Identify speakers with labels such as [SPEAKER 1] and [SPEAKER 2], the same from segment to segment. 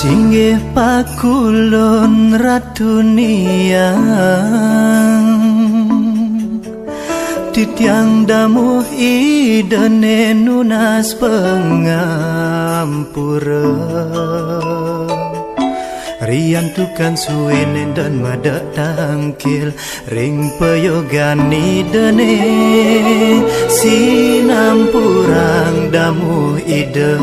[SPEAKER 1] Singgih pakulon ratunia titiang damu idene nunas pengampura Rian tukan suwenen dan madak tangkil ring peyogani dene sinampurang damu ide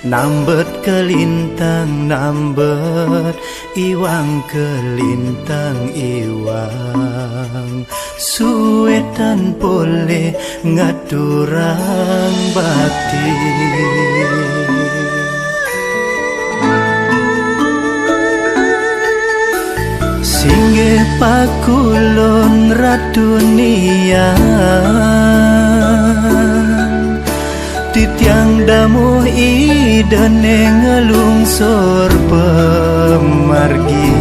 [SPEAKER 1] nambet kelintang nambet iwang kelintang iwang suwetan pole ngaturang batin Singgih pakulon ratunia titiang damu idene ngelungsor pemargi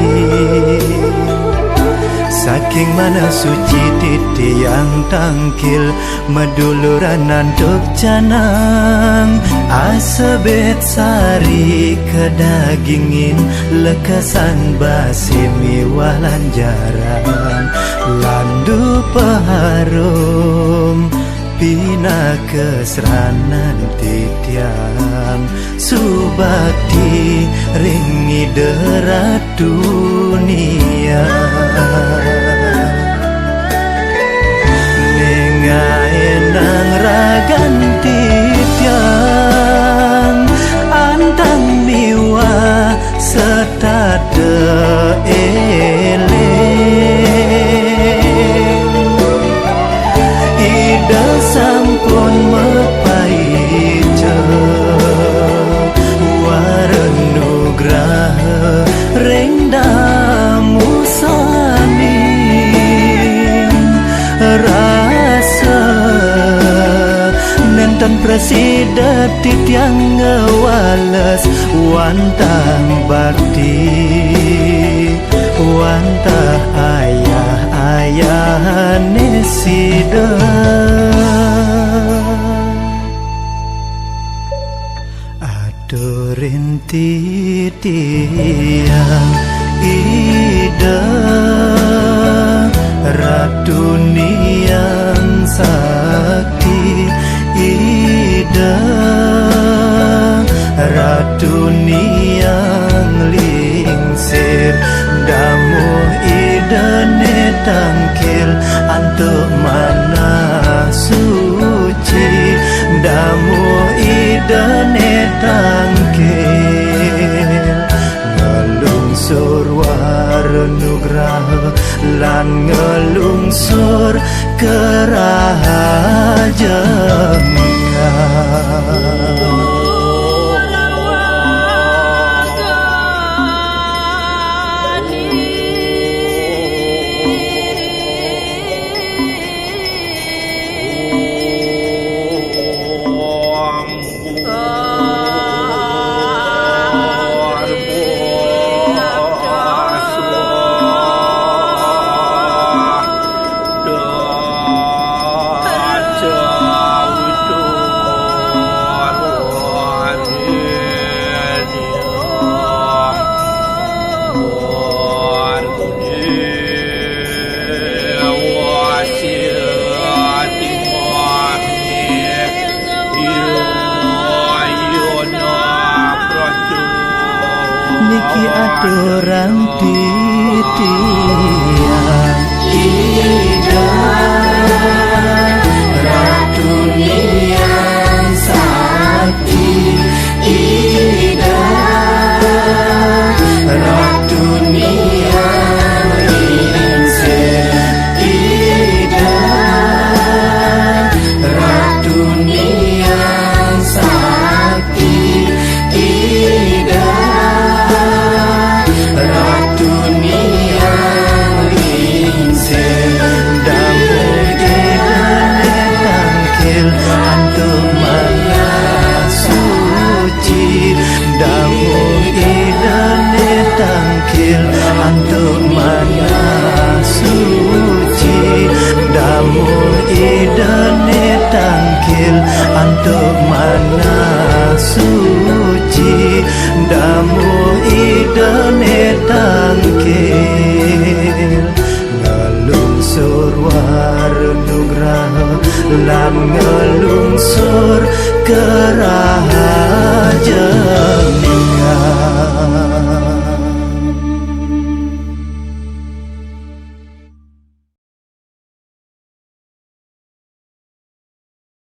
[SPEAKER 1] Saking mana suci titiang tangkil meduluran nantuk canang asebet sari kedagingin lekasan basimi walan jarang landu peharum Pina keseranan titiang subakti ringi derat dunia Nengaenang ragan titiang antang miwa setada sampun mepaija warenugraha rengdamu sami rasa nenten presida titiang ngewales wantang bakti wantah ayah nesida Rinti tiang ida ratu niang sakti ida ratu niang lingsir damu ida netangkil antuk mana suci damu ida netangkil ngelungsur warenugraha lan ngelungsur kerajangan
[SPEAKER 2] Jauh
[SPEAKER 1] ki aturan titian Ida Ratu Niang Sakti Ida Ratu Niang Ningsih Ida Ratu Niang Sakti Ida Ratu Niang Ningsih Damu idane tangkil antuk mana suci Damu idane tangkil antuk mana suci Damu idane tangkil antuk mana suci Damu idane tangkil ngelungsur warnugraha lan ngelungsur keraja